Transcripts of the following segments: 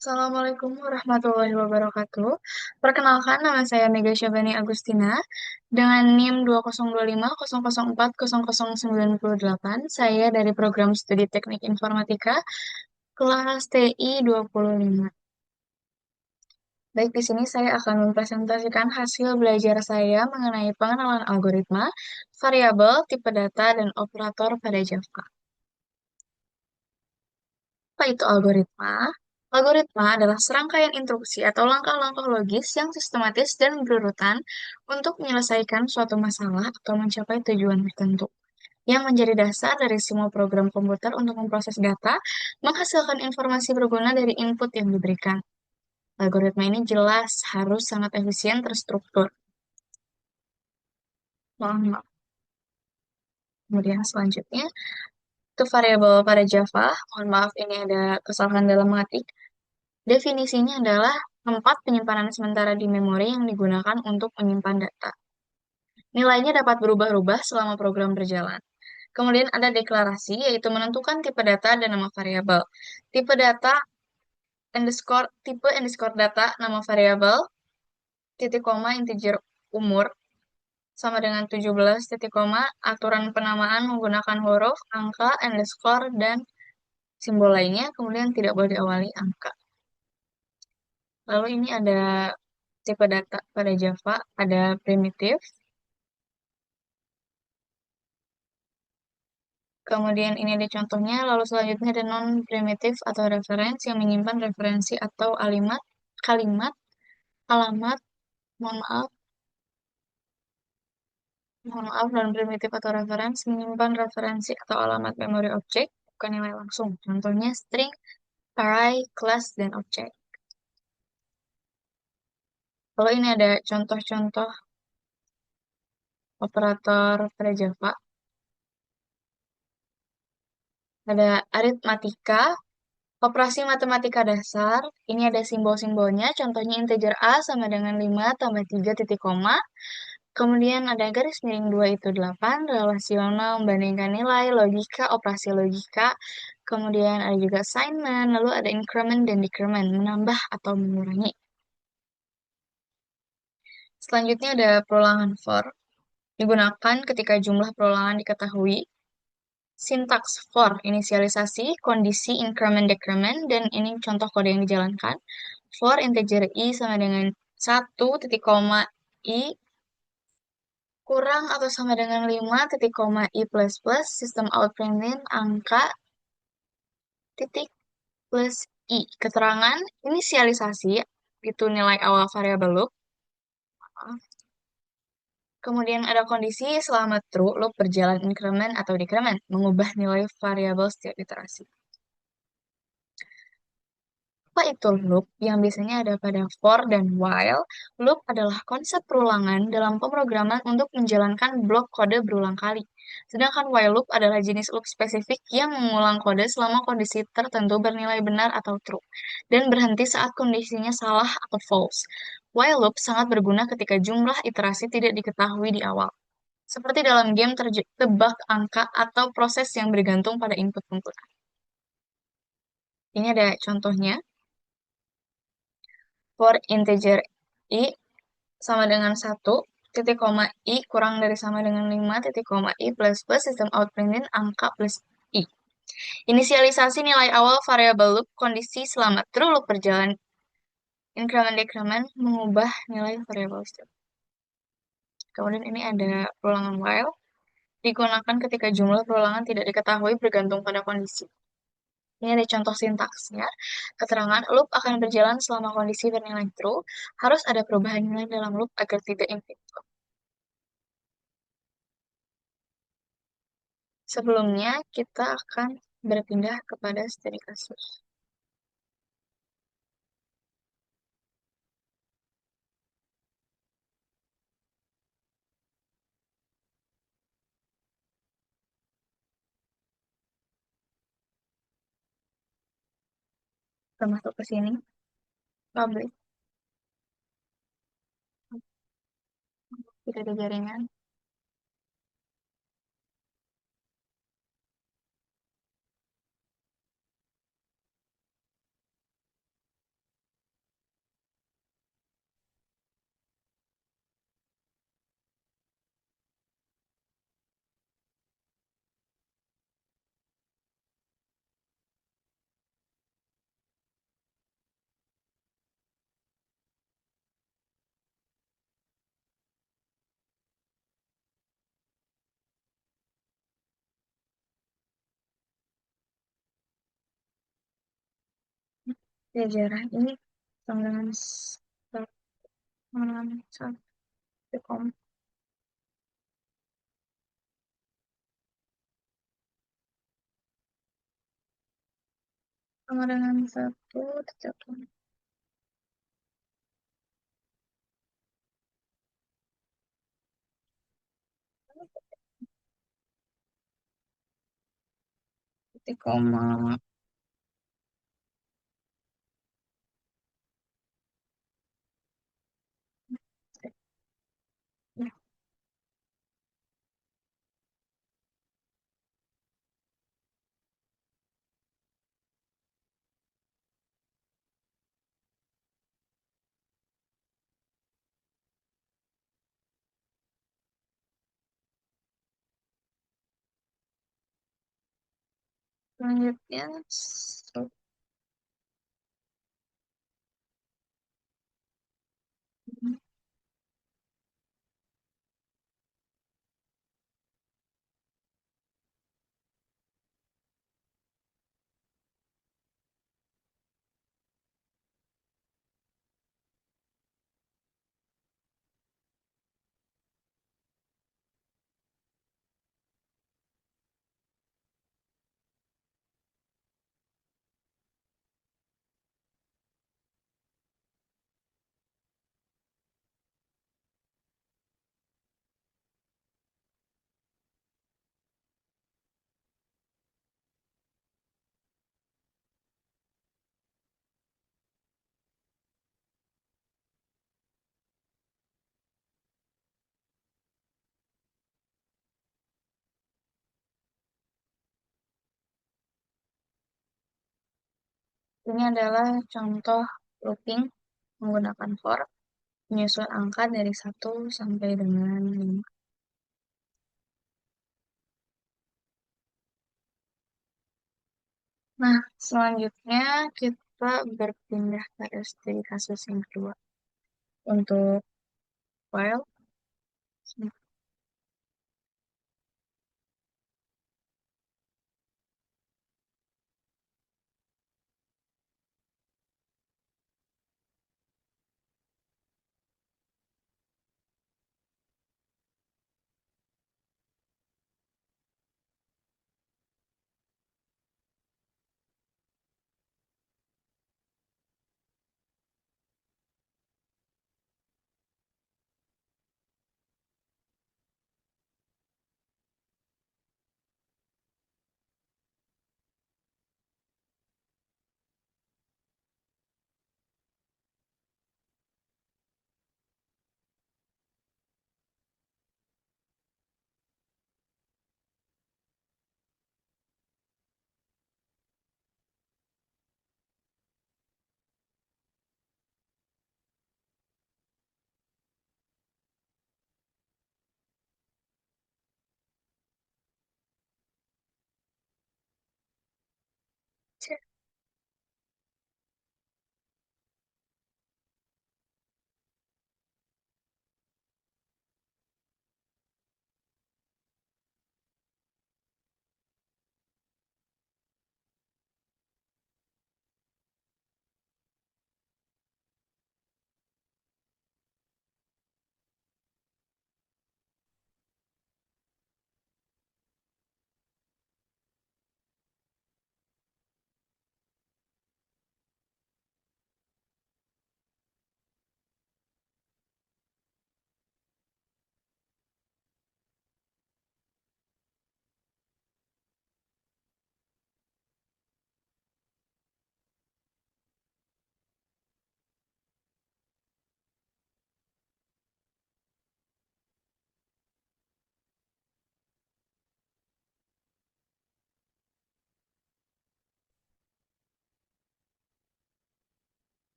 Assalamualaikum warahmatullahi wabarakatuh. Perkenalkan, nama saya Mega Syabani Agustina. Dengan NIM 202500404098. Saya dari program studi Teknik Informatika, kelas TI 25. Baik, di sini saya akan mempresentasikan hasil belajar saya mengenai pengenalan algoritma, variabel, tipe data, dan operator pada Java. Apa itu algoritma? Algoritma adalah serangkaian instruksi atau langkah-langkah logis yang sistematis dan berurutan untuk menyelesaikan suatu masalah atau mencapai tujuan tertentu, yang menjadi dasar dari semua program komputer untuk memproses data, menghasilkan informasi berguna dari input yang diberikan. Algoritma ini jelas harus sangat efisien terstruktur. Mohon maaf. Kemudian selanjutnya, itu variabel pada Java. Mohon maaf, ini ada kesalahan dalam mengetik. Definisinya adalah tempat penyimpanan sementara di memori yang digunakan untuk menyimpan data. Nilainya dapat berubah-ubah selama program berjalan. Kemudian ada deklarasi, yaitu menentukan tipe data dan nama variabel. Tipe data tipe underscore data, nama variabel, titik koma integer umur, sama dengan 17, titik koma, aturan penamaan menggunakan huruf, angka, underscore, dan simbol lainnya, kemudian tidak boleh diawali angka. Lalu ini ada tipe data pada Java, ada primitif, kemudian ini ada contohnya, lalu selanjutnya ada non-primitif atau reference yang menyimpan referensi atau kalimat, alamat, mohon maaf, non-primitif atau reference menyimpan referensi atau alamat memori objek, bukan nilai langsung. Contohnya string, array, class, dan objek. Kalau ini ada contoh-contoh operator pada Java, ada aritmatika, operasi matematika dasar, ini ada simbol-simbolnya, contohnya integer A sama dengan 5 tambah 3 titik koma, kemudian ada garis miring 2 itu 8, relasional, membandingkan nilai, logika, operasi logika, kemudian ada juga assignment, lalu ada increment dan decrement, menambah atau mengurangi. Selanjutnya ada perulangan for, digunakan ketika jumlah perulangan diketahui. Sintaks for, inisialisasi, kondisi, increment, decrement, dan ini contoh kode yang dijalankan. For integer i sama dengan 1 titik koma i kurang atau sama dengan 5 titik koma i plus plus, sistem out println angka titik plus i. Keterangan inisialisasi, itu nilai awal variabel loop. Kemudian ada kondisi selama true, loop berjalan increment atau decrement, mengubah nilai variabel setiap iterasi. Apa itu loop? Yang biasanya ada pada for dan while. Loop adalah konsep perulangan dalam pemrograman untuk menjalankan blok kode berulang kali. Sedangkan while loop adalah jenis loop spesifik yang mengulang kode selama kondisi tertentu bernilai benar atau true, dan berhenti saat kondisinya salah atau false. While loop sangat berguna ketika jumlah iterasi tidak diketahui di awal, seperti dalam game tebak angka atau proses yang bergantung pada input komputer. Ini ada contohnya. For integer i sama dengan 1, titik koma i kurang dari sama dengan 5, titik koma i plus plus, sistem out println angka plus i. Inisialisasi nilai awal variabel loop, kondisi selama true loop berjalan, increment decrement, mengubah nilai variabel itu. Kemudian ini ada perulangan while, digunakan ketika jumlah perulangan tidak diketahui bergantung pada kondisi. Ini ada contoh sintaksnya. Keterangan loop akan berjalan selama kondisi bernilai true. Harus ada perubahan nilai dalam loop agar tidak infinitum. Sebelumnya, kita akan berpindah kepada studi kasus. Kita masuk ke sini. Public. Tidak ada jaringan. Sejarah ini sama dengan sama dengan satu sama dengan satu titik koma. Ya, selanjutnya ini adalah contoh looping menggunakan for menyusun angka dari satu sampai dengan 5. Nah, selanjutnya kita berpindah ke studi kasus yang kedua. Untuk file,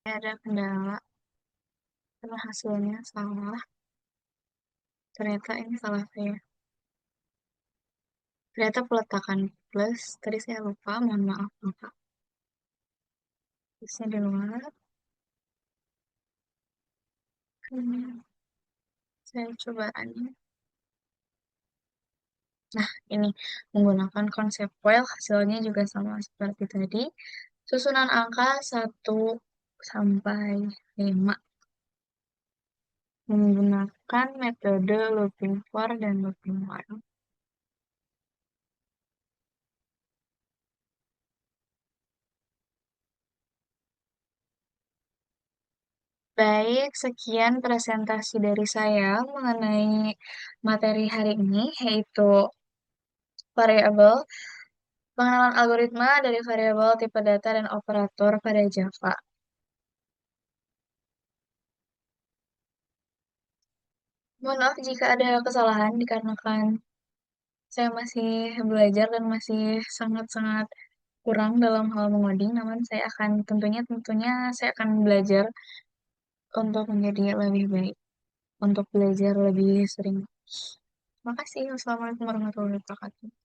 Ada kendala karena hasilnya salah. Ternyata ini salah saya. Ternyata peletakan plus, tadi saya lupa, mohon maaf Bapak. Plusnya di luar. Saya coba ini. Nah, ini menggunakan konsep FOIL hasilnya juga sama seperti tadi. Susunan angka 1 sampai 5 menggunakan metode looping for dan looping while. Baik, sekian presentasi dari saya mengenai materi hari ini, yaitu variabel, pengenalan algoritma dari variabel, tipe data, dan operator pada Java. Mohon maaf jika ada kesalahan dikarenakan saya masih belajar dan masih sangat-sangat kurang dalam hal mengoding, namun saya akan tentunya saya akan belajar untuk menjadi lebih baik, untuk belajar lebih sering. Terima kasih. Wassalamualaikum warahmatullahi wabarakatuh.